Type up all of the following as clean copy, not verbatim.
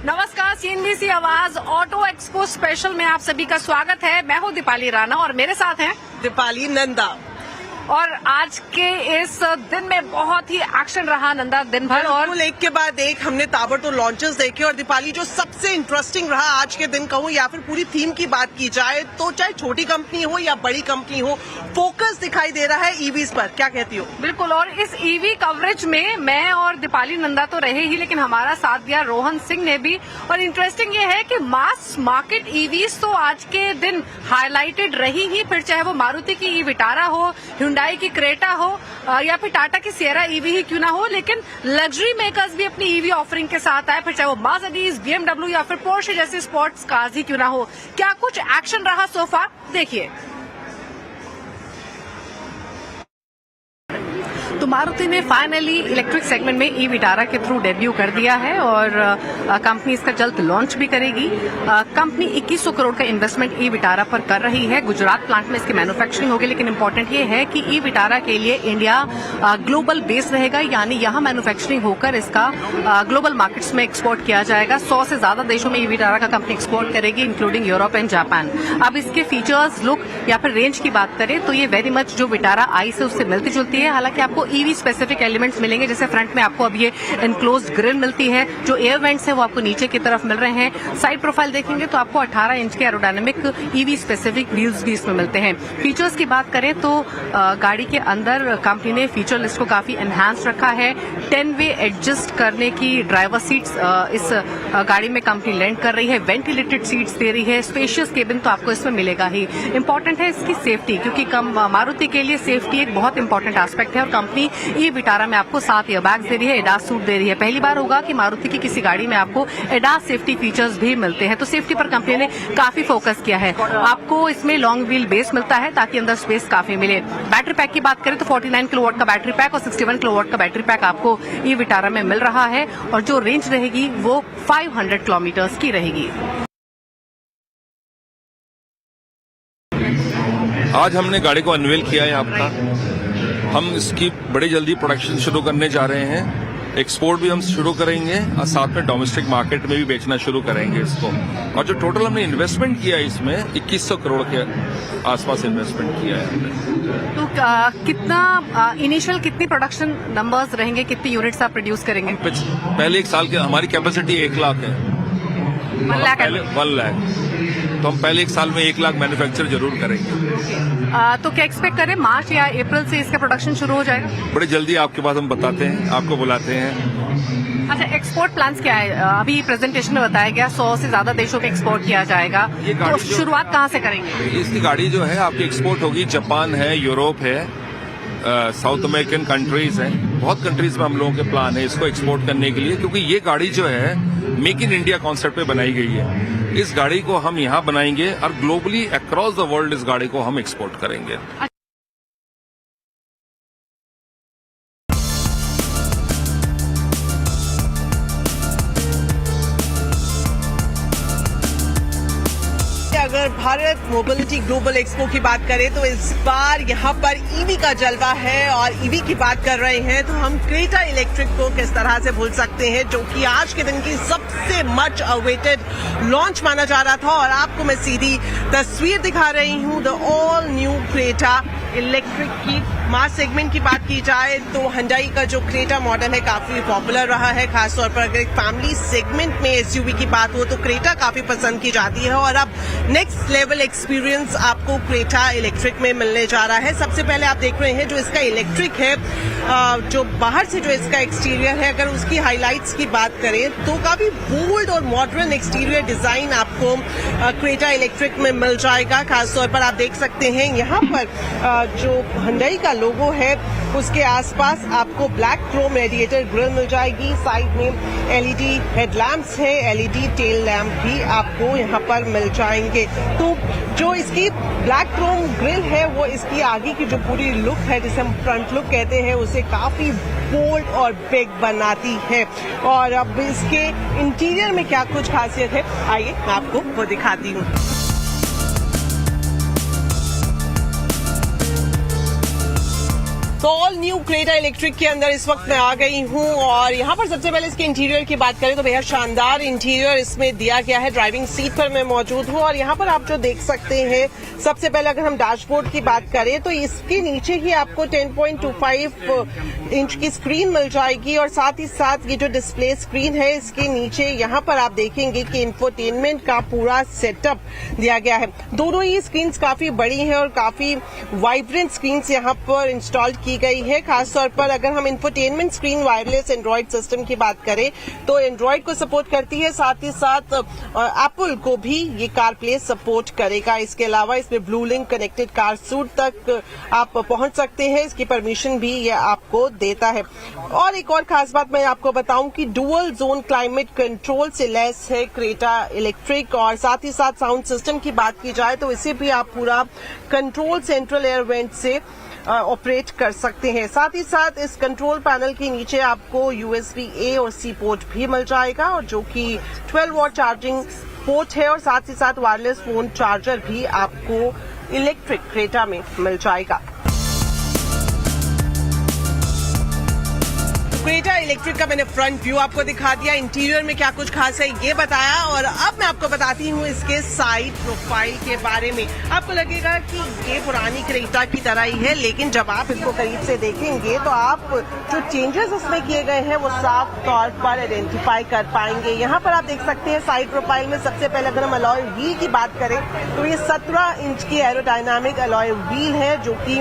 नमस्कार, CNBC आवाज auto expo special में आप सभी का स्वागत है। मैं हूं दीपाली राणा और मेरे साथ हैं दीपाली नंदा। और आज के इस दिन में बहुत ही एक्शन रहा नंदा दिन भर, और एक के बाद एक हमने ताबड़तोड़ लॉन्चेस देखे। और दीपाली, जो सबसे इंटरेस्टिंग रहा आज के दिन कहूँ या फिर पूरी थीम की बात की जाए तो चाहे छोटी कंपनी हो या बड़ी कंपनी हो, फोकस दिखाई दे रहा है ईवीज पर। क्या कहती हो? बिल्कुल, और इस ईवी कवरेज में मैं और दीपाली नंदा तो रहे ही, लेकिन हमारा साथ दिया रोहन सिंह ने भी। और इंटरेस्टिंग ये है कि मास मार्केट ईवीज तो आज के दिन हाईलाइटेड रही ही, फिर चाहे वो मारुति की ई विटारा हो, हुंडई की क्रेटा हो या फिर टाटा की सियरा ईवी ही क्यों ना हो, लेकिन लग्जरी मेकर्स भी अपनी ईवी ऑफरिंग के साथ आए, फिर चाहे वो मर्सिडीज, BMW या फिर पोर्शे जैसे स्पोर्ट्स कार्स ही क्यों ना हो। क्या कुछ एक्शन रहा सोफा, देखिए। तो मारुति ने फाइनली इलेक्ट्रिक सेगमेंट में ई विटारा के थ्रू डेब्यू कर दिया है और कंपनी इसका जल्द लॉन्च भी करेगी। कंपनी 2100 करोड़ का इन्वेस्टमेंट ई विटारा पर कर रही है। गुजरात प्लांट में इसकी मैन्युफैक्चरिंग होगी, लेकिन इंपॉर्टेंट ये है कि ई विटारा के लिए इंडिया ग्लोबल बेस रहेगा, यानी यहाँ मैन्युफैक्चरिंग होकर इसका ग्लोबल मार्केट्स में एक्सपोर्ट किया जाएगा। 100 से ज्यादा देशों में ई विटारा का कंपनी एक्सपोर्ट करेगी, इंक्लूडिंग यूरोप एंड जापान। अब इसके फीचर्स, लुक या फिर रेंज की बात करें तो ये वेरी मच जो विटारा आई से उससे मिलती जुलती है। हालांकि आपको ईवी स्पेसिफिक एलिमेंट्स मिलेंगे, जैसे फ्रंट में आपको अब ये एनक्लोज्ड ग्रिल मिलती है, जो एयर वेंट्स है वो आपको नीचे की तरफ मिल रहे हैं। साइड प्रोफाइल देखेंगे तो आपको 18 इंच के एरोडायनेमिक ईवी स्पेसिफिक व्हील्स भी इसमें मिलते हैं। फीचर्स की बात करें तो गाड़ी के अंदर कंपनी ने फीचर लिस्ट को काफी एनहांस रखा है। 10 वे एडजस्ट करने की ड्राइवर सीट्स इस गाड़ी में कंपनी लैंड कर रही है। वेंटिलेटेड सीट्स दे रही है। स्पेशियस केबिन तो आपको इसमें मिलेगा ही। इंपॉर्टेंट है इसकी सेफ्टी, क्योंकि मारुति के लिए सेफ्टी एक बहुत इंपॉर्टेंट एस्पेक्ट है और कंपनी ई विटारा में आपको 7 एयरबैग्स दे रही है, एडास सूट दे रही है। पहली बार होगा कि मारुति की किसी गाड़ी में आपको एडास सेफ्टी फीचर्स भी मिलते हैं, तो सेफ्टी पर कंपनी ने काफी फोकस किया है। आपको इसमें लॉन्ग व्हील बेस मिलता है ताकि अंदर स्पेस काफी मिले। बैटरी पैक की बात करें तो 49 किलोवाट का बैटरी पैक और 61 किलोवाट का बैटरी पैक आपको ई विटारा में मिल रहा है, और जो रेंज रहेगी वो 500 किलोमीटर्स की रहेगी। आज हमने गाड़ी को अनवेल किया है आपका। हम इसकी बड़ी जल्दी प्रोडक्शन शुरू करने जा रहे हैं। एक्सपोर्ट भी हम शुरू करेंगे और साथ में डोमेस्टिक मार्केट में भी बेचना शुरू करेंगे इसको। और जो टोटल हमने इन्वेस्टमेंट किया है इसमें 2100 करोड़ के आसपास इन्वेस्टमेंट किया है हमने। तो कितना इनिशियल कितनी प्रोडक्शन नंबर्स रहेंगे, कितनी यूनिट्स आप प्रोड्यूस करेंगे? पहले एक साल के हमारी कैपेसिटी 1 लाख है। 1 लाख, तो हम पहले एक साल में 1 लाख मैन्युफैक्चर जरूर करेंगे। तो क्या एक्सपेक्ट करें, मार्च या अप्रैल से इसका प्रोडक्शन शुरू हो जाएगा? बड़ी जल्दी आपके पास हम बताते हैं, आपको बुलाते हैं। अच्छा, एक्सपोर्ट प्लान्स क्या है? अभी प्रेजेंटेशन में बताया गया 100 से ज्यादा देशों में एक्सपोर्ट किया जाएगा, तो शुरुआत कहाँ से करेंगे? इसकी गाड़ी जो है आपकी एक्सपोर्ट होगी, जापान है, यूरोप है, साउथ अमेरिकन कंट्रीज हैं। बहुत कंट्रीज में हम लोगों के प्लान है इसको एक्सपोर्ट करने के लिए, क्योंकि ये गाड़ी जो है मेक इन इंडिया कॉन्सेप्ट पे बनाई गई है। इस गाड़ी को हम यहाँ बनाएंगे और ग्लोबली अक्रॉस द वर्ल्ड इस गाड़ी को हम एक्सपोर्ट करेंगे। अगर भारत मोबिलिटी ग्लोबल एक्सपो की बात करें तो इस बार यहाँ पर ईवी का जलवा है, और ईवी की बात कर रहे हैं तो हम क्रेटा इलेक्ट्रिक को किस तरह से भूल सकते हैं, जो कि आज के दिन की सबसे मच अवेटेड लॉन्च माना जा रहा था। और आपको मैं सीधी तस्वीर दिखा रही हूँ the all new Creta electric की। मास सेगमेंट की बात की जाए तो हुंडई का जो क्रेटा मॉडल है काफी पॉपुलर रहा है, खासतौर पर अगर एक फैमिली सेगमेंट में एसयूवी की बात हो तो क्रेटा काफी पसंद की जाती है। और अब नेक्स्ट लेवल एक्सपीरियंस आपको क्रेटा इलेक्ट्रिक में मिलने जा रहा है। सबसे पहले आप देख रहे हैं जो इसका इलेक्ट्रिक है, जो बाहर से जो इसका एक्सटीरियर है, अगर उसकी हाइलाइट्स की बात करें तो काफी बोल्ड और मॉडर्न एक्सटीरियर डिजाइन आपको क्रेटा इलेक्ट्रिक में मिल जाएगा। खासतौर पर आप देख सकते हैं यहाँ पर जो हुंडई का लोगो है उसके आसपास आपको ब्लैक क्रोम रेडिएटर ग्रिल मिल जाएगी। साइड में एलईडी हेडलैम्प्स है, एलईडी टेल लैंप भी आपको यहाँ पर मिल जाएंगे। तो जो इसकी ब्लैक क्रोम ग्रिल है वो इसकी आगे की जो पूरी लुक है, जिसे हम फ्रंट लुक कहते हैं, उसे काफी बोल्ड और बिग बनाती है। और अब इसके इंटीरियर में क्या कुछ खासियत है, आइए मैं आपको वो दिखाती हूँ। तो ऑल न्यू क्रेटा इलेक्ट्रिक के अंदर इस वक्त मैं आ गई हूँ और यहाँ पर सबसे पहले इसके इंटीरियर की बात करें तो बेहद शानदार इंटीरियर इसमें दिया गया है। ड्राइविंग सीट पर मैं मौजूद हूँ और यहाँ पर आप जो देख सकते हैं, सबसे पहले अगर हम डैशबोर्ड की बात करें तो इसके नीचे ही आपको 10.25 इंच की स्क्रीन मिल जाएगी और साथ ही साथ ये जो डिस्प्ले स्क्रीन है इसके नीचे यहाँ पर आप देखेंगे कि इंफोटेनमेंट का पूरा सेटअप दिया गया है। दोनों ही स्क्रीन काफी बड़ी हैं और काफी वाइब्रेंट स्क्रीन यहाँ पर इंस्टॉल की गई है। खासतौर पर अगर हम infotainment screen wireless Android system की बात करें तो एंड्रॉइड को सपोर्ट करती है, साथ ही साथ एप्पल को भी ये कार प्ले सपोर्ट करेगा। इसके अलावा इसमें blue link connected car suit तक आप पहुंच सकते हैं, इसकी परमिशन भी ये आपको देता है। और एक और खास बात मैं आपको बताऊं कि डुअल जोन क्लाइमेट कंट्रोल से लैस है क्रेटा इलेक्ट्रिक और साथ ही साथ साउंड सिस्टम की बात की जाए तो इसे भी आप पूरा कंट्रोल सेंट्रल एयर वेंट से ऑपरेट कर सकते हैं। साथ ही साथ इस कंट्रोल पैनल के नीचे आपको USB A और C पोर्ट भी मिल जाएगा और जो कि 12 वॉट चार्जिंग पोर्ट है और साथ ही साथ वायरलेस फोन चार्जर भी आपको इलेक्ट्रिक क्रेटा में मिल जाएगा। क्रेटा इलेक्ट्रिक का मैंने फ्रंट व्यू आपको दिखा दिया, इंटीरियर में क्या कुछ खास है ये बताया और अब मैं आपको बताती हूँ इसके साइड प्रोफाइल के बारे में। आपको लगेगा कि ये पुरानी क्रेटा की तरह ही है, लेकिन जब आप इसको करीब से देखेंगे तो आप जो चेंजेस इसमें किए गए हैं वो साफ तौर पर आइडेंटिफाई कर पाएंगे। यहाँ पर आप देख सकते हैं साइड प्रोफाइल में सबसे पहले अगर हम अलॉय व्हील की बात करें तो ये 17 इंच की एरोडायनामिक अलॉय व्हील है जो कि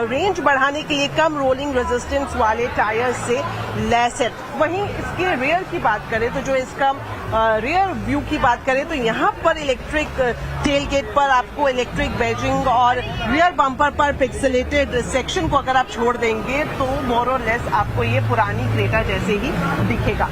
रेंज बढ़ाने के लिए कम रोलिंग रेजिस्टेंस वाले टायर से लैस है। वहीं इसके रियर की बात करें तो जो इसका रियर व्यू की बात करें तो यहाँ पर इलेक्ट्रिक टेल गेट पर आपको इलेक्ट्रिक बैजिंग और रियर बम्पर पर पिक्सेलेटेड सेक्शन को अगर आप छोड़ देंगे तो मोर और लेस आपको ये पुरानी क्रेटा जैसे ही दिखेगा।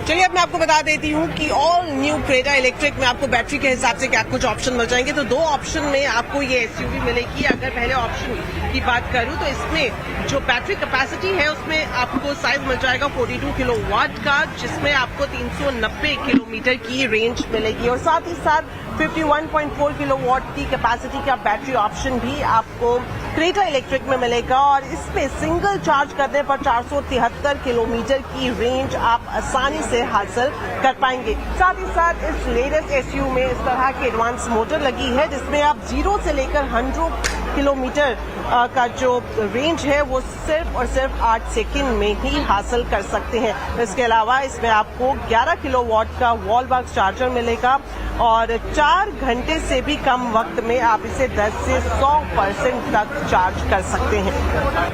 चलिए अब मैं आपको बता देती हूँ कि ऑल न्यू क्रेटा इलेक्ट्रिक में आपको बैटरी के हिसाब से क्या कुछ ऑप्शन मिल जाएंगे। तो दो ऑप्शन में आपको ये SUV मिलेगी। अगर पहले ऑप्शन की बात करूँ तो इसमें जो बैटरी कैपेसिटी है उसमें आपको साइज मिल जाएगा 42 किलोवाट का, जिसमें आपको 390 किलोमीटर की रेंज मिलेगी और साथ ही साथ 51.4 किलोवाट की कैपेसिटी का बैटरी ऑप्शन भी आपको क्रेटा इलेक्ट्रिक में मिलेगा और इसमें सिंगल चार्ज करने पर 473 किलोमीटर की रेंज आप आसानी से हासिल कर पाएंगे। साथ ही साथ इस लेटेस्ट SUV में इस तरह की एडवांस मोटर लगी है जिसमें आप 0 से लेकर 100 किलोमीटर का जो रेंज है वो सिर्फ और सिर्फ 8 सेकंड में ही हासिल कर सकते हैं। इसके अलावा इसमें आपको 11 किलोवाट का वॉल बॉक्स चार्जर मिलेगा और 4 घंटे से भी कम वक्त में आप इसे 10 से 100% तक चार्ज कर सकते हैं।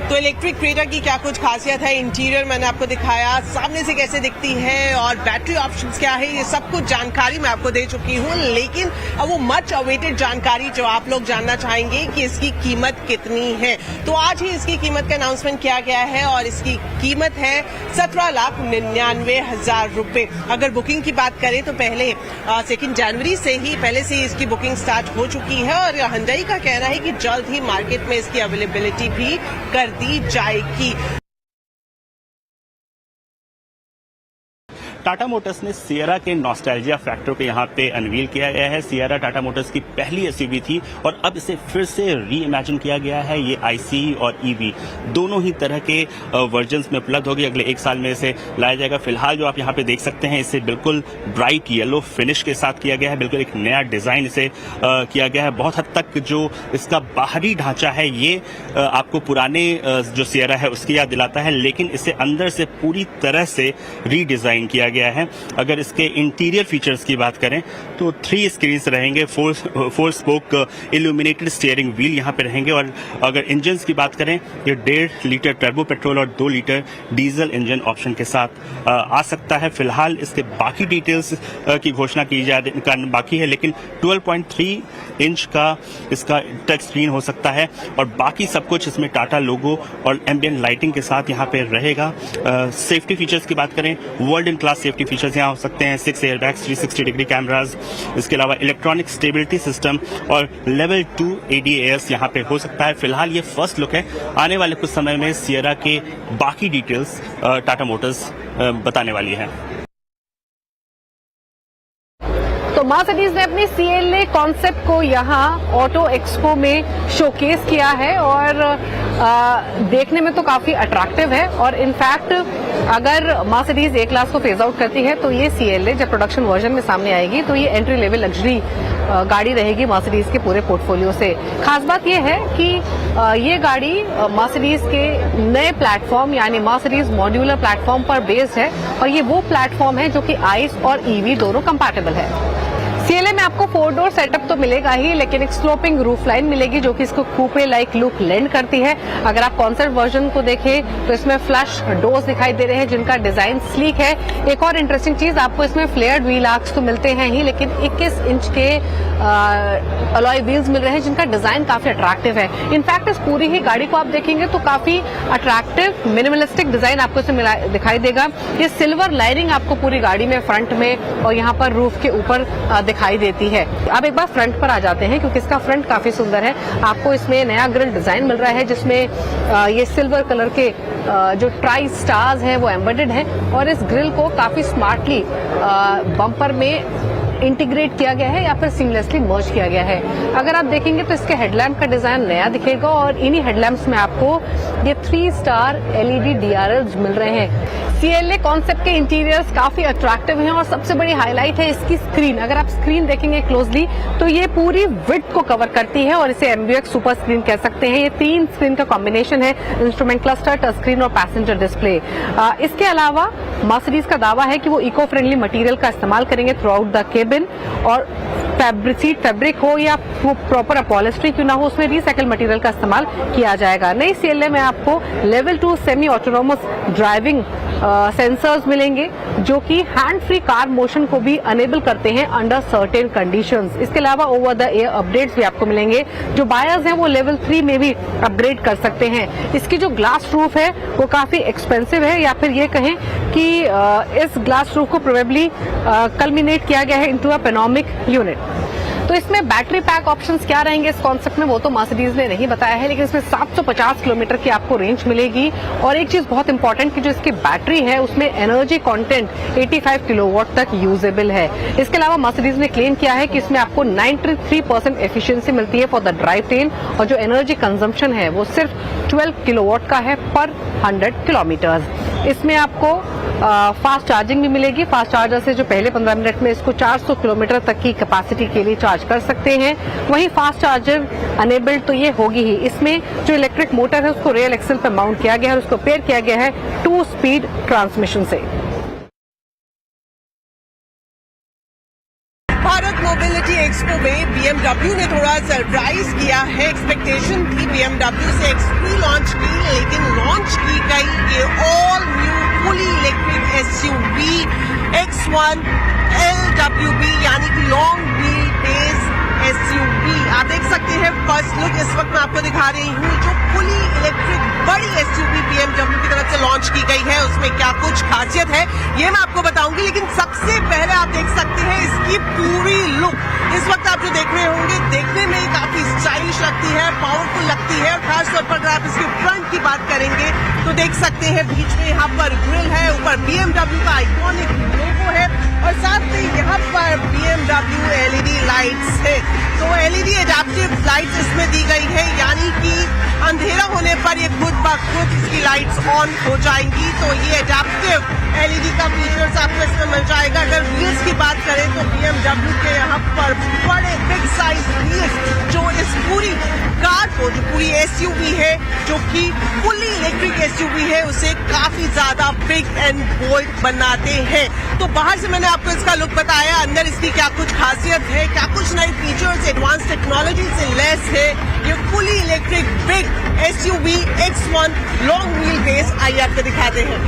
तो इलेक्ट्रिक क्रेटा की क्या कुछ खासियत है, इंटीरियर मैंने आपको दिखाया, सामने से कैसे दिखती है और बैटरी ऑप्शंस क्या है, ये सब कुछ जानकारी मैं आपको दे चुकी हूँ। लेकिन अब वो मच अवेटेड जानकारी जो आप लोग जानना चाहेंगे कि इसकी कीमत कितनी है, तो आज ही इसकी कीमत का अनाउंसमेंट किया गया है और इसकी कीमत है 17,99,000 रुपए। अगर बुकिंग की बात करें तो पहले 2 जनवरी से ही पहले से इसकी बुकिंग स्टार्ट हो चुकी है और हुंडई का कहना है कि जल्द ही मार्केट में इसकी अवेलेबिलिटी भी कर दी जाएगी। टाटा मोटर्स ने सियरा के नॉस्टैल्जिया फैक्टर को यहाँ पे अनवील किया गया है। सियरा टाटा मोटर्स की पहली SUV थी और अब इसे फिर से री इमेजिन किया गया है। ये ICE और EV दोनों ही तरह के वर्जन्स में उपलब्ध होगी। अगले 1 साल में इसे लाया जाएगा। फिलहाल जो आप यहाँ पे देख सकते हैं इसे बिल्कुल ब्राइट येलो फिनिश के साथ किया गया है। बिल्कुल एक नया डिजाइन इसे किया गया है। बहुत हद तक जो इसका बाहरी ढांचा है ये आपको पुराने जो सियरा है उसकी याद दिलाता है, लेकिन इसे अंदर से पूरी तरह से रीडिजाइन किया गया है। अगर इसके इंटीरियर फीचर्स की बात करें तो 3 स्क्रीन्स रहेंगे, 4 स्पोक इल्यूमिनेटेड स्टीयरिंग व्हील यहाँ पे रहेंगे और अगर इंजन की बात करें ये 1.5 लीटर टर्बो पेट्रोल और 2 लीटर डीजल इंजन ऑप्शन के साथ आ सकता है। फिलहाल इसके बाकी डिटेल्स की घोषणा की जाने बाकी है, लेकिन 12.3 इंच का इसका टच स्क्रीन हो सकता है और बाकी सब कुछ इसमें टाटा लोगो और एम्बिएंट लाइटिंग के साथ यहाँ पे रहेगा। सेफ्टी फीचर्स की बात करें, world in class safety features यहाँ हो सकते हैं, 6 एयरबैग्स, 360 डिग्री कैमराज, इसके अलावा इलेक्ट्रॉनिक स्टेबिलिटी सिस्टम और लेवल 2 ADAS यहाँ पे हो सकता है। फिलहाल ये फर्स्ट लुक है। आने वाले कुछ समय में सियरा के बाकी डिटेल्स टाटा मोटर्स बताने वाली है। तो मर्सिडीज ने अपनी CLA कॉन्सेप्ट को यहाँ ऑटो एक्सपो में शोकेस किया है और देखने में तो काफी अट्रैक्टिव है। और इनफैक्ट अगर मर्सिडीज A क्लास को फेज आउट करती है तो ये CLA जब प्रोडक्शन वर्जन में सामने आएगी तो ये एंट्री लेवल लग्जरी गाड़ी रहेगी मर्सिडीज के पूरे पोर्टफोलियो से। खास बात ये है कि ये गाड़ी मर्सिडीज के नए प्लेटफॉर्म यानी मर्सिडीज मॉड्यूलर प्लेटफॉर्म पर बेस्ड है और ये वो प्लेटफॉर्म है जो कि आइस और EV दोनों कंपैटिबल है। CLA में आपको 4 डोर सेटअप तो मिलेगा ही, लेकिन एक स्लोपिंग रूफ लाइन मिलेगी जो कि इसको कूपे लाइक लुक लेंड करती है। अगर आप कॉन्सेप्ट वर्जन को देखें तो इसमें फ्लश डोर्स दिखाई दे रहे हैं जिनका डिजाइन स्लीक है। एक और इंटरेस्टिंग चीज, आपको इसमें फ्लेयर्ड व्हील आर्क्स तो मिलते हैं ही, लेकिन 21 इंच के अलॉय व्हील्स मिल रहे हैं जिनका डिजाइन काफी अट्रैक्टिव है। इनफैक्ट इस पूरी ही गाड़ी को आप देखेंगे तो काफी अट्रैक्टिव मिनिमलिस्टिक डिजाइन आपको इसमें दिखाई देगा। ये सिल्वर लाइनिंग आपको पूरी गाड़ी में फ्रंट में और यहाँ पर रूफ के ऊपर दिखाई देती है। अब एक बार फ्रंट पर आ जाते हैं क्योंकि इसका फ्रंट काफी सुंदर है। आपको इसमें नया ग्रिल डिजाइन मिल रहा है जिसमें ये सिल्वर कलर के जो ट्राई स्टार्स हैं वो एम्बेडेड हैं और इस ग्रिल को काफी स्मार्टली बम्पर में इंटीग्रेट किया गया है या फिर सीमलेसली मर्ज किया गया है। अगर आप देखेंगे तो इसके हेडलैम्प का डिजाइन नया दिखेगा और इन्हीं हेडलैम्प्स में आपको ये 3 स्टार LED DRLs मिल रहे हैं। CLA कॉन्सेप्ट के इंटीरियर्स काफी अट्रैक्टिव हैं और सबसे बड़ी हाईलाइट है इसकी स्क्रीन। अगर आप स्क्रीन देखेंगे क्लोजली तो ये पूरी विड्थ को कवर करती है और इसे MBUX सुपर स्क्रीन कह सकते हैं। ये 3 स्क्रीन का कॉम्बिनेशन है, इंस्ट्रूमेंट क्लस्टर, टच स्क्रीन और पैसेंजर डिस्प्ले। इसके अलावा मर्सिडीज का दावा है कि वो इको फ्रेंडली मटेरियल का इस्तेमाल करेंगे थ्रू आउट द केबिन और सीट फैब्रिक हो या वो प्रॉपर अपॉलिस्ट्री क्यों ना हो, उसमें रिसाइकल मटेरियल का इस्तेमाल किया जाएगा। नई CLA में आपको level 2 semi autonomous driving sensors मिलेंगे जो कि हैंड फ्री कार मोशन को भी अनेबल करते हैं अंडर सर्टेन कंडीशंस। इसके अलावा ओवर द एयर अपडेट्स भी आपको मिलेंगे। जो बायर्स हैं वो लेवल 3 में भी अपग्रेड कर सकते हैं। इसकी जो ग्लास रूफ है वो काफी एक्सपेंसिव है या फिर ये कहें कि इस ग्लास रूफ को प्रोबेबली कल्मिनेट किया गया है इनटू अ पेनोमिक यूनिट। तो इसमें बैटरी पैक ऑप्शंस क्या रहेंगे इस कॉन्सेप्ट में वो तो मर्सिडीज ने नहीं बताया है, लेकिन इसमें 750 किलोमीटर की आपको रेंज मिलेगी। और एक चीज बहुत इंपॉर्टेंट कि जो इसकी बैटरी है उसमें एनर्जी कंटेंट 85 किलोवाट तक यूजेबल है। इसके अलावा मर्सिडीज ने क्लेम किया है कि इसमें आपको 93% एफिशिएंसी मिलती है फॉर द ड्राइव ट्रेन और जो एनर्जी कंजम्पशन है वो सिर्फ 12 किलोवाट का है पर 100 किलोमीटर। इसमें आपको फास्ट चार्जिंग भी मिलेगी। फास्ट चार्जर से जो पहले 15 मिनट में इसको 400 किलोमीटर तक की कैपेसिटी के लिए चार्ज कर सकते हैं। वहीं फास्ट चार्जर अनेबल्ड तो ये होगी ही। इसमें जो इलेक्ट्रिक मोटर है उसको रेल एक्सल पर माउंट किया गया है और उसको पेयर किया गया है 2 स्पीड ट्रांसमिशन से। भारत मोबिलिटी एक्सपो में BMW ने थोड़ा सरप्राइज किया है। एक्सपेक्टेशन थी BMW से X3 लॉन्च की, लेकिन लॉन्च की गई ये all new fully electric SUV X1 LWB यानी कि लॉन्ग व्हील बेस SUV। आप देख सकते हैं फर्स्ट लुक इस वक्त मैं आपको दिखा रही हूँ जो फुली इलेक्ट्रिक बड़ी SUV BMW की तरफ से लॉन्च की गई है। उसमें क्या कुछ खासियत है ये मैं आपको बताऊंगी, लेकिन सबसे पहले आप देख सकते हैं इसकी पूरी लुक। इस वक्त आप जो देख रहे होंगे देखने में काफी स्टाइलिश लगती है, पावरफुल लगती है। और खासतौर पर अगर आप इसके फ्रंट की बात करेंगे तो देख सकते हैं बीच में यहाँ पर ग्रिल है, ऊपर BMW का आइकॉनिक लोगो है और साथ में यहाँ पर BMW LED लाइट्स है। तो LED एडेप्टिव लाइट्स इसमें दी गई है, यानी कि अंधेरा होने पर ये खुद ब खुद इसकी लाइट्स ऑन हो जाएंगी। तो ये एडेप्टिव LED का फीचर्स आपको इसमें मिल जाएगा। अगर व्हील्स की बात करें तो BMW के यहाँ पर बड़े बिग साइज व्हील्स जो इस पूरी कार को, जो पूरी SUV है जो कि फुली इलेक्ट्रिक SUV है, उसे काफी ज्यादा बिग एंड बोल्ड बनाते हैं। तो बाहर से मैंने आपको इसका लुक बताया, अंदर इसकी क्या कुछ खासियत है, क्या कुछ नए फीचर्स एडवांस टेक्नोलॉजी से लेस है ये fully electric big SUV X1 long wheel base. आइए आपको दिखाते हैं।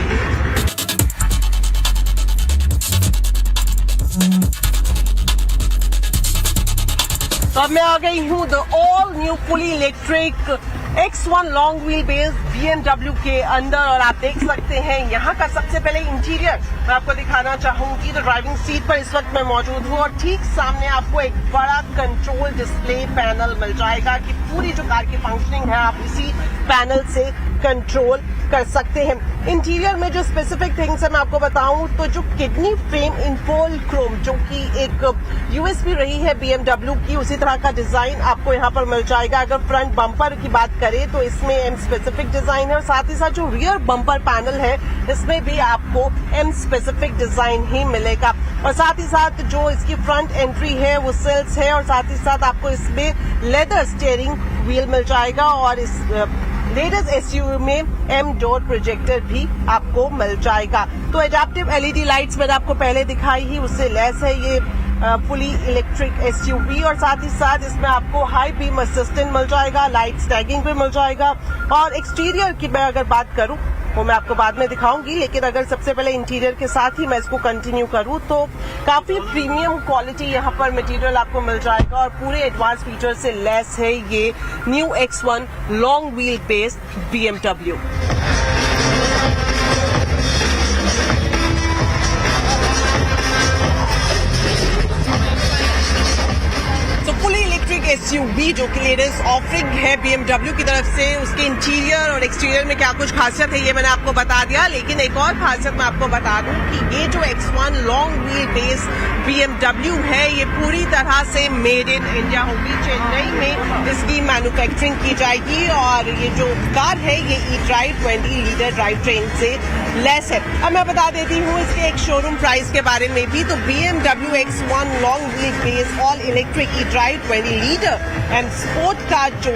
तो अब मैं आ गई हूँ the all new fully electric X1 long wheel base BMW के अंदर और आप देख सकते हैं यहाँ का सबसे पहले इंटीरियर मैं आपको दिखाना चाहूंगी। तो ड्राइविंग सीट पर इस वक्त मैं मौजूद हूँ और ठीक सामने आपको एक बड़ा कंट्रोल डिस्प्ले पैनल मिल जाएगा कि पूरी जो कार की फंक्शनिंग है आप इसी पैनल से कंट्रोल कर सकते हैं। इंटीरियर में जो स्पेसिफिक थिंग्स है मैं आपको बताऊं तो जो kidney frame in full Chrome, जो कि एक यूएसपी रही है BMW की, उसी तरह का डिजाइन आपको यहाँ पर मिल जाएगा। अगर फ्रंट बम्पर की बात करें तो इसमें एम स्पेसिफिक डिजाइन है और साथ ही साथ जो रियर बम्पर पैनल है इसमें भी आपको एम स्पेसिफिक डिजाइन ही मिलेगा। और साथ ही साथ जो इसकी फ्रंट एंट्री है वो सेल्स है और साथ ही साथ आपको इसमें लेदर स्टीयरिंग व्हील मिल जाएगा और इस लेटेस्ट एसयूवी में एम डोर प्रोजेक्टर भी आपको मिल जाएगा। तो एडेप्टिव एलईडी लाइट्स मैंने आपको पहले दिखाई ही, उससे लेस है ये फुली इलेक्ट्रिक एसयूवी और साथ ही साथ इसमें आपको हाई बीम असिस्टेंट मिल जाएगा, लाइट स्टैगिंग भी मिल जाएगा। और एक्सटीरियर की मैं अगर बात करूं वो मैं आपको बाद में दिखाऊंगी, लेकिन अगर सबसे पहले इंटीरियर के साथ ही मैं इसको कंटिन्यू करूं तो काफी प्रीमियम क्वालिटी यहाँ पर मटेरियल आपको मिल जाएगा और पूरे एडवांस फीचर से लेस है ये new X1 long wheel based BMW। Fully electric SUV जो कि लेटेस्ट ऑफरिंग है BMW की तरफ से, उसके इंटीरियर और एक्सटीरियर में क्या कुछ खासियत है ये मैंने आपको बता दिया। लेकिन एक और खासियत मैं आपको बता दूं कि ये जो X1 long wheel base BMW है ये पूरी तरह से मेड इन इंडिया होगी। चेन्नई में इसकी मैन्युफैक्चरिंग की जाएगी और ये जो कार है ये eDrive 20 लीटर ड्राइव ट्रेन से लेस है। अब मैं बता देती हूँ इसके एक शोरूम प्राइस के बारे में भी। तो BMW X1 long wheel base all electric eDrive 20 litre and sport का जो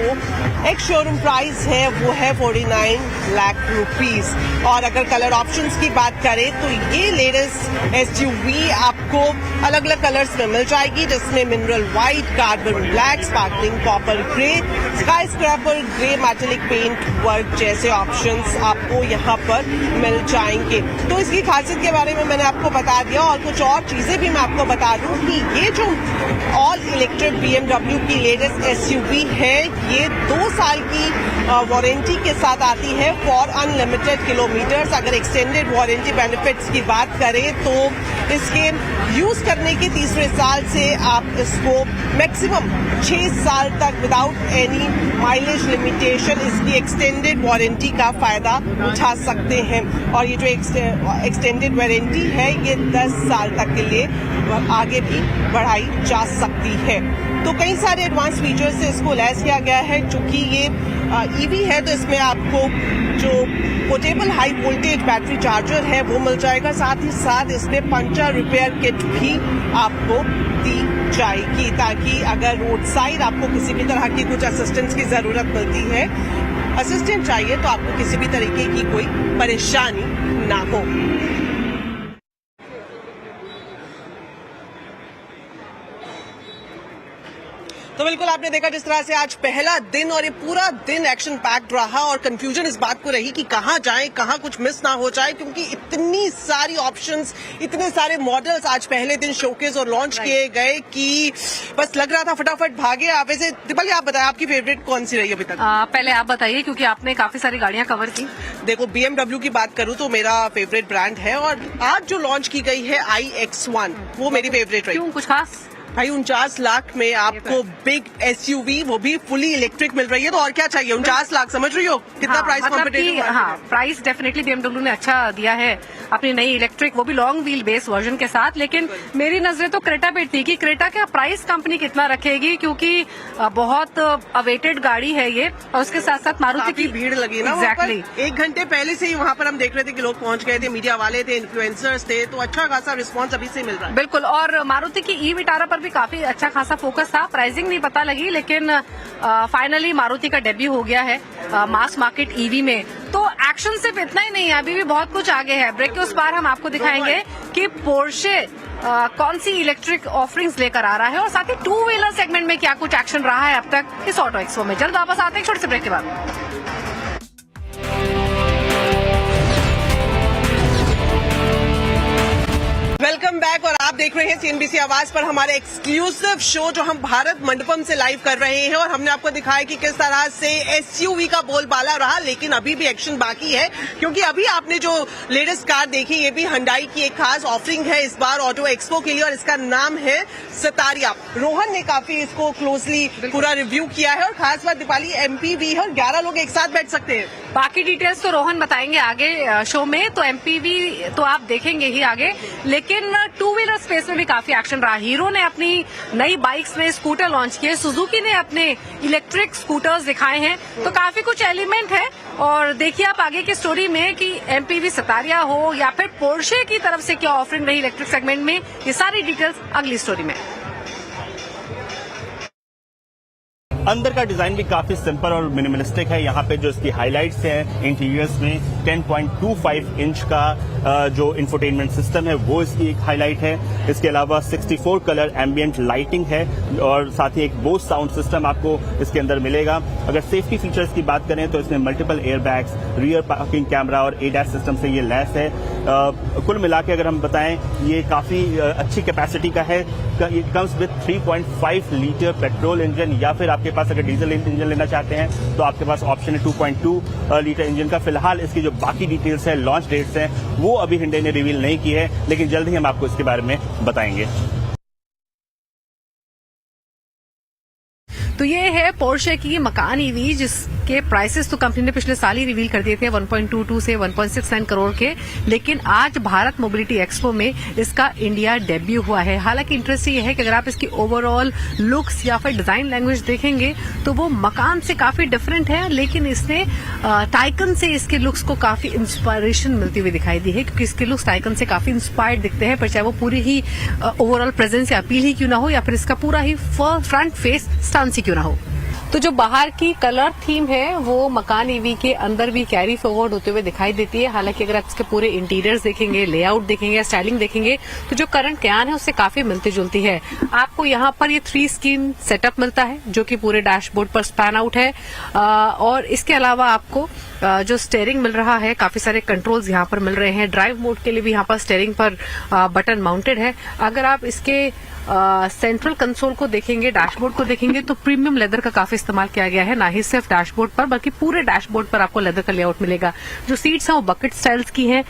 एक शोरूम प्राइस है वो है 49 लाख रुपीस। और अगर कलर ऑप्शंस की बात करें तो ये लेटेस्ट एसयूवी आपको अलग अलग कलर्स में मिल जाएगी, जिसमें mineral white, carbon black, sparkling copper grey, skyscraper grey, metallic paint work जैसे ऑप्शंस आपको यहाँ पर मिल जाएंगे। तो इसकी खासियत के बारे में मैंने आपको बता दिया और कुछ और चीजें भी मैं आपको बता दूं कि ये जो ऑल इलेक्ट्रिक BMW की लेटेस्ट एसयूवी है ये 2 साल की वारंटी के साथ आती है फॉर अनलिमिटेड किलोमीटर्स। अगर एक्सटेंडेड वारंटी बेनिफिट्स की बात करें तो इसके यूज करने के तीसरे साल से आप इसको मैक्सिमम 6 साल तक विदाउट एनी माइलेज लिमिटेशन इसकी एक्सटेंडेड वारंटी का फायदा उठा सकते हैं। और ये जो एक्सटेंडेड वारंटी है ये 10 साल तक के लिए आगे भी बढ़ाई जा सकती है। तो कई सारे एडवांस फीचर्स से इसको लैस किया गया है। चूंकि ये ईवी है तो इसमें आपको जो portable high voltage battery charger है वो मिल जाएगा। साथ ही साथ इसमें पंचर रिपेयर किट भी आपको दी जाएगी, ताकि अगर रोड साइड आपको किसी भी तरह की कुछ असिस्टेंस की जरूरत मिलती है, असिस्टेंट चाहिए तो आपको किसी भी तरीके की कोई परेशानी ना हो। तो बिल्कुल आपने देखा जिस तरह से आज पहला दिन और ये पूरा दिन एक्शन पैक्ड रहा और कंफ्यूजन इस बात को रही कि कहाँ जाएं, कहाँ कुछ मिस ना हो जाए, क्योंकि इतनी सारी ऑप्शंस, इतने सारे मॉडल्स आज पहले दिन शोकेस और लॉन्च किए गए कि बस लग रहा था फटाफट भागे। आप वैसे दीपाली आप बताएं आपकी फेवरेट कौन सी रही अभी तक? पहले आप बताइए क्योंकि आपने काफी सारी गाड़ियां कवर की। देखो BMW की बात करूं तो मेरा फेवरेट ब्रांड है और आज जो लॉन्च की गई है iX1 वो मेरी फेवरेट रही। क्यों, कुछ खास? भाई 49 लाख में आपको बिग एसयूवी वो भी फुली इलेक्ट्रिक मिल रही है, तो और क्या चाहिए? 49 लाख, समझ रही हो कितना प्राइस कॉम्पिटिटिव? हाँ, प्राइस डेफिनेटली BMW ने अच्छा दिया है अपनी नई इलेक्ट्रिक, वो भी लॉन्ग व्हील बेस वर्जन के साथ। लेकिन मेरी नजरें तो क्रेटा पे थी कि क्रेटा का प्राइस कंपनी कितना रखेगी, क्योंकि बहुत अवेटेड गाड़ी है ये और उसके साथ साथ मारुति की भीड़ लगी ना। एग्जैक्टली 1 घंटे पहले से ही वहाँ पर हम देख रहे थे कि लोग पहुंच गए थे, मीडिया वाले थे, इन्फ्लुएंसर्स थे, तो अच्छा खासा रिस्पॉन्स अभी से मिल रहा है। बिल्कुल। और मारुति की ई विटारा पर भी काफी अच्छा खासा फोकस था। प्राइसिंग नहीं पता लगी, लेकिन फाइनली मारुति का डेब्यू हो गया है मास मार्केट ईवी में। तो एक्शन सिर्फ इतना ही नहीं है, अभी भी बहुत कुछ आगे है। ब्रेक के उस पार हम आपको दिखाएंगे कि पोर्शे कौन सी इलेक्ट्रिक ऑफरिंग्स लेकर आ रहा है और साथ ही 2 व्हीलर सेगमेंट में क्या कुछ एक्शन रहा है अब तक इस ऑटो एक्सपो में। जल्द वापस आते हैं छोटे से ब्रेक के बाद। Welcome back. और आप देख रहे हैं सीएनबीसी आवाज पर हमारे एक्सक्लूसिव शो जो हम भारत मंडपम से लाइव कर रहे हैं, और हमने आपको दिखाया कि किस तरह से एसयूवी का बोलबाला रहा, लेकिन अभी भी एक्शन बाकी है, क्योंकि अभी आपने जो लेटेस्ट कार देखी ये भी Hyundai की एक खास ऑफरिंग है इस बार ऑटो एक्सपो के लिए, और इसका नाम है सतारिया। रोहन ने काफी इसको क्लोजली पूरा रिव्यू किया है, और खास बात दीपाली एमपीवी है और 11 लोग एक साथ बैठ सकते हैं। बाकी डिटेल्स तो रोहन बताएंगे आगे शो में, तो एमपीवी तो आप देखेंगे ही आगे, लेकिन टू व्हीलर स्पेस में भी काफी एक्शन रहा। हीरो ने अपनी नई बाइक्स में स्कूटर लॉन्च किए, सुजुकी ने अपने इलेक्ट्रिक स्कूटर्स दिखाए हैं, तो काफी कुछ एलिमेंट है। और देखिए आप आगे की स्टोरी में कि एमपीवी सतारिया हो या फिर पोर्शे की तरफ से क्या ऑफरिंग रही इलेक्ट्रिक सेगमेंट में, ये सारी डिटेल्स अगली स्टोरी में। अंदर का डिजाइन भी काफी सिंपल और मिनिमलिस्टिक है। यहाँ पे जो इसकी हाइलाइट्स हैं इंटीरियर्स में 10.25 इंच का जो इंफोटेनमेंट सिस्टम है वो इसकी एक हाईलाइट है। इसके अलावा 64 कलर एम्बियंट लाइटिंग है, और साथ ही एक बोस साउंड सिस्टम आपको इसके अंदर मिलेगा। अगर सेफ्टी फीचर्स की बात करें तो इसमें multiple airbags, rear parking camera और एडैस सिस्टम से ये लैस है। कुल मिला के अगर हम बताएं ये काफी अच्छी कैपेसिटी का है। It comes with 3.5 litre petrol engine, या फिर आपके पास अगर डीजल इंजन लेना चाहते हैं तो आपके पास ऑप्शन है 2.2 लीटर इंजन का। फिलहाल इसकी जो बाकी डिटेल्स है, लॉन्च डेट्स हैं, वो अभी Hyundai ने रिवील नहीं की है, लेकिन जल्द ही हम आपको इसके बारे में बताएंगे। तो ये है पोर्शे की मकान ईवी, जिसके प्राइसेस तो कंपनी ने पिछले साल ही रिवील कर दिए थे 1.22 से 1.69 करोड़ के, लेकिन आज भारत मोबिलिटी एक्सपो में इसका इंडिया डेब्यू हुआ है। हालांकि इंटरेस्ट ये है कि अगर आप इसकी ओवरऑल लुक्स या फिर डिजाइन लैंग्वेज देखेंगे तो वो मकान से काफी डिफरेंट है, लेकिन इसने टाइकन से इसके लुक्स को काफी इंस्पायरेशन मिलती हुई दिखाई दी है, क्योंकि इसके लुक्स टाइकन से काफी इंस्पायर्ड दिखते हैं, पर चाहे वो पूरी ही ओवरऑल प्रेजेंस या अपील ही क्यों ना हो, या फिर इसका पूरा ही फ्रंट फेस स्टांस ही क्यों ना हो। तो जो बाहर की कलर थीम है वो मकान ईवी के अंदर भी कैरी फॉरवर्ड होते हुए दिखाई देती है। हालांकि अगर आप इसके पूरे इंटीरियर्स देखेंगे, लेआउट देखेंगे, स्टाइलिंग देखेंगे, तो जो करंट क्यान है उससे काफी मिलती जुलती है। आपको यहाँ पर ये 3 स्क्रीन सेटअप मिलता है जो कि पूरे डैशबोर्ड पर स्पैन आउट है, और इसके अलावा आपको जो स्टीयरिंग मिल रहा है, काफी सारे कंट्रोल्स यहाँ पर मिल रहे हैं। ड्राइव मोड के लिए भी यहाँ पर स्टीयरिंग पर बटन माउंटेड है। अगर आप इसके सेंट्रल कंसोल को देखेंगे, डैशबोर्ड को देखेंगे, तो प्रीमियम लेदर का काफी इस्तेमाल किया गया है, ना ही सिर्फ डैशबोर्ड पर बल्कि पूरे डैशबोर्ड पर आपको लेदर का लेआउट मिलेगा। जो सीट्स हैं वो बकेट स्टाइल्स की हैं,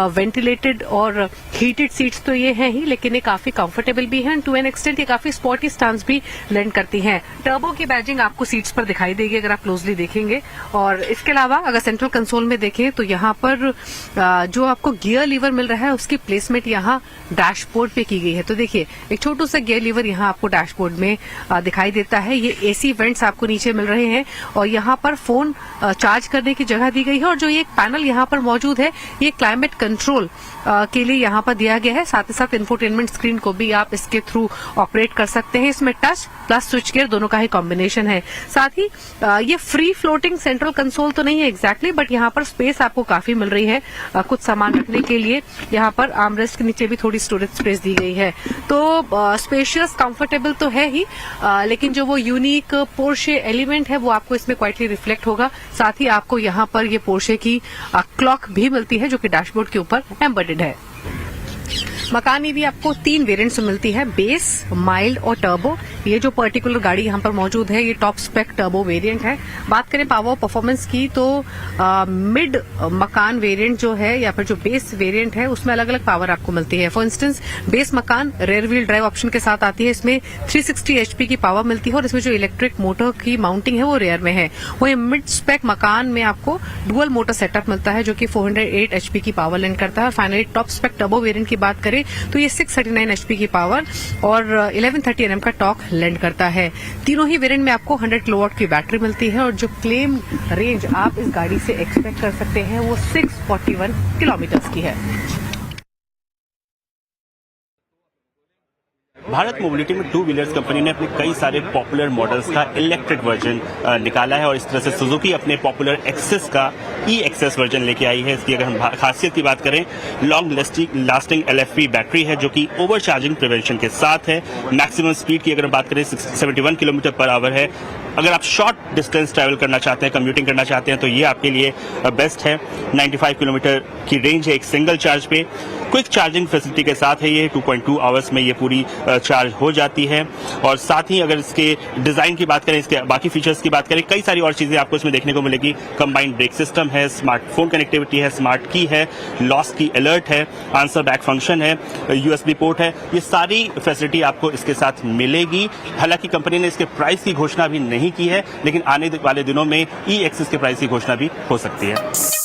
वेंटिलेटेड और हीटेड सीट्स तो ये हैं ही, लेकिन ये काफी कंफर्टेबल भी हैं। टू एन एक्सटेंट ये काफी स्पोर्टी स्टांस भी लेंड करती हैं। टर्बो की बैजिंग आपको सीट्स पर दिखाई देगी अगर आप क्लोजली देखेंगे। और इसके अलावा अगर सेंट्रल कंसोल में देखें तो यहाँ पर जो आपको गियर लीवर मिल रहा है उसकी प्लेसमेंट यहाँ डैशबोर्ड पे की गई है। तो देखिए एक छोटू सा गियर लीवर यहाँ आपको डैशबोर्ड में दिखाई देता है। ये एसी वेंट्स आपको नीचे मिल रहे हैं, और यहाँ पर फोन चार्ज करने की जगह दी गई है। और जो ये एक पैनल यहाँ पर मौजूद है ये क्लाइमेट कंट्रोल के लिए यहाँ पर दिया गया है। साथ ही साथ इंफोटेनमेंट स्क्रीन को भी आप इसके थ्रू ऑपरेट कर सकते हैं। इसमें टच प्लस स्विच गियर दोनों का ही कॉम्बिनेशन है। साथ ही ये फ्री फ्लोटिंग सेंट्रल कंसोल तो नहीं है एग्जैक्टली, बट यहाँ पर स्पेस आपको काफी मिल रही है कुछ सामान रखने के लिए। यहाँ पर आर्मरेस्ट के नीचे भी थोड़ी स्टोरेज स्पेस दी गई है। तो स्पेशियस कंफर्टेबल तो है ही, लेकिन जो वो यूनिक पोर्शे एलिमेंट है वो आपको इसमें क्वाइटली रिफ्लेक्ट होगा। साथ ही आपको यहाँ पर ये पोर्शे की क्लॉक भी मिलती है जो कि डैशबोर्ड के ऊपर एम्बेडेड है। मकान ईवी आपको 3 वेरिएंट्स में मिलती है, बेस, माइल्ड और टर्बो। ये जो पर्टिकुलर गाड़ी यहाँ पर मौजूद है ये टॉप स्पेक टर्बो वेरिएंट है। बात करें पावर परफॉर्मेंस की तो मिड मकान वेरिएंट जो है या फिर जो बेस वेरिएंट है उसमें अलग अलग पावर आपको मिलती है। फॉर इंस्टेंस बेस मकान रेयर व्हील ड्राइव ऑप्शन के साथ आती है, इसमें 360 HP की पावर मिलती है और इसमें जो इलेक्ट्रिक मोटर की माउंटिंग है वो रेयर में है। वहीं मिड स्पेक मकान में आपको डुअल मोटर सेटअप मिलता है जो कि 408 HP की पावर लैंड करता है। Finally top spec turbo variant की बात करें तो ये 639 HP की पावर और 1130 Nm का टॉर्क लैंड करता है। तीनों ही वेरिएंट में आपको 100 किलोवाट की बैटरी मिलती है और जो क्लेम रेंज आप इस गाड़ी से एक्सपेक्ट कर सकते हैं वो 641 किलोमीटर की है। भारत मोबिलिटी में 2 व्हीलर्स कंपनी ने अपने कई सारे पॉपुलर मॉडल्स का इलेक्ट्रिक वर्जन निकाला है और इस तरह से सुजुकी अपने पॉपुलर एक्सेस का एक्सेस वर्जन लेके आई है। इसकी अगर हम खासियत की बात करें, लॉन्ग लास्टिंग LFP बैटरी है जो कि ओवर चार्जिंग प्रिवेंशन के साथ है। मैक्सिमम स्पीड की अगर बात करें 71 km/h है। अगर आप शॉर्ट डिस्टेंस ट्रैवल करना चाहते हैं, कम्यूटिंग करना चाहते हैं तो ये आपके लिए बेस्ट है। 95 किलोमीटर की रेंज है एक सिंगल चार्ज पे। क्विक चार्जिंग फैसिलिटी के साथ है ये 2.2 आवर्स में ये पूरी चार्ज हो जाती है। और साथ ही अगर इसके डिजाइन की बात करें, इसके बाकी फीचर्स की बात करें, कई सारी और चीजें आपको इसमें देखने को मिलेगी। कंबाइंड ब्रेक सिस्टम है, स्मार्टफोन कनेक्टिविटी है, स्मार्ट की है, लॉस की अलर्ट है, आंसर बैक फंक्शन है, USB पोर्ट है, ये सारी फैसिलिटी आपको इसके साथ मिलेगी। हालांकि कंपनी ने इसके प्राइस की घोषणा भी नहीं की है, लेकिन आने वाले दिनों में E-Axis के प्राइस की घोषणा भी हो सकती है।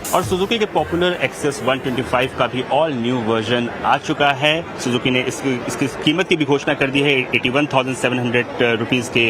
और सुजुकी के पॉपुलर एक्सेस 125 का भी ऑल न्यू वर्जन आ चुका है। सुजुकी ने इसकी कीमत की भी घोषणा कर दी है। 81,700 रुपीस के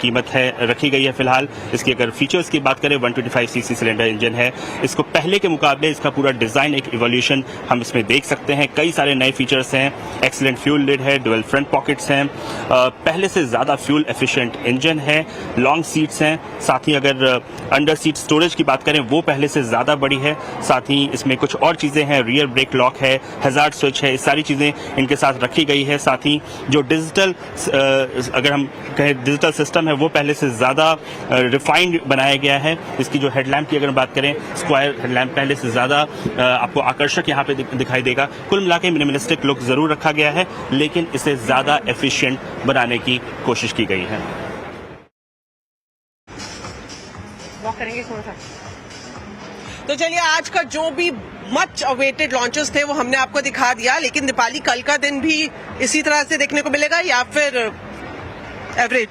कीमत है, रखी गई है फिलहाल। इसकी अगर फीचर्स की बात करें, 125cc सिलेंडर इंजन है। इसको पहले के मुकाबले इसका पूरा डिजाइन एक इवोल्यूशन हम इसमें देख सकते हैं। कई सारे नए फीचर्स हैं, एक्सीलेंट फ्यूल लिड है, डुअल फ्रंट पॉकेट्स हैं, पहले से ज्यादा फ्यूल एफिशिएंट इंजन है, लॉन्ग सीट्स हैं। साथ ही अगर अंडर सीट स्टोरेज की बात करें, वो पहले से ज्यादा बड़ी है। साथ ही इसमें कुछ और चीजें हैं, रियर ब्रेक लॉक है, हैजार्ड स्विच है, ये सारी चीजें इनके साथ रखी गई है। साथ ही जो डिजिटल अगर हम कहें डिजिटल सिस्टम है, वो पहले से ज्यादा रिफाइंड बनाया गया है। इसकी जो हेडलैम्प की अगर बात करें, स्क्वायर हेडलैम्प पहले से ज्यादा आपको आकर्षक यहाँ पे दिखाई देगा। कुल मिलाकर मिनिमलिस्टिक लुक जरूर रखा गया है, लेकिन इसे ज्यादा एफिशिएंट बनाने की कोशिश की गई है। वॉक करेंगे थोड़ा सा। तो चलिए, आज का जो भी मच अवेटेड लॉन्चेस थे वो हमने आपको दिखा दिया, लेकिन दीपाली कल का दिन भी इसी तरह से देखने को मिलेगा या फिर एवरेज?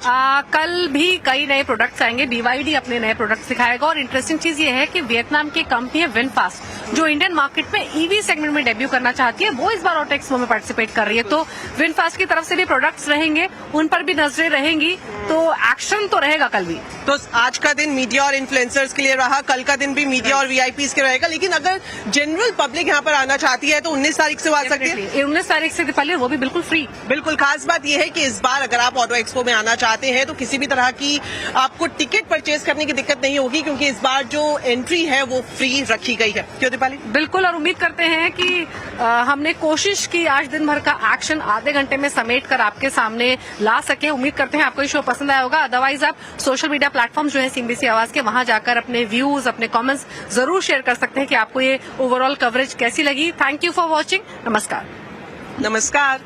कल भी कई नए प्रोडक्ट्स आएंगे। BYD अपने नए प्रोडक्ट्स दिखाएगा और इंटरेस्टिंग चीज ये है कि वियतनाम की कंपनी है विनफास्ट, जो इंडियन मार्केट में EV सेगमेंट में डेब्यू करना चाहती है, वो इस बार ऑटो एक्सपो में पार्टिसिपेट कर रही है। तो विनफास्ट की तरफ से भी प्रोडक्ट्स रहेंगे, उन पर भी नजरें रहेंगी, तो एक्शन तो रहेगा कल भी। तो आज का दिन मीडिया और इन्फ्लुएंसर्स के लिए रहा, कल का दिन भी मीडिया और VIPs के रहेगा। लेकिन अगर जनरल पब्लिक यहाँ पर आना चाहती है तो 19 तारीख से आ सकती है। 19 तारीख से दीपाली, वो भी बिल्कुल फ्री। बिल्कुल। खास बात यह है कि इस बार अगर आप ऑटो एक्सपो में आना चाहते हैं तो किसी भी तरह की आपको टिकट परचेज करने की दिक्कत नहीं होगी, क्योंकि इस बार जो एंट्री है वो फ्री रखी गई है। क्यों दीपाली? बिल्कुल। और उम्मीद करते हैं कि हमने कोशिश की आज दिन भर का एक्शन आधे घंटे में समेट कर आपके सामने ला सके। उम्मीद करते हैं आपको ये शो पसंद आया होगा। अदरवाइज आप सोशल मीडिया प्लेटफॉर्म जो है CNBC आवाज के, वहां जाकर अपने व्यूज, अपने कमेंट्स जरूर शेयर कर सकते हैं कि आपको ये ओवरऑल कवरेज कैसी लगी। Thank you for watching. नमस्कार। नमस्कार।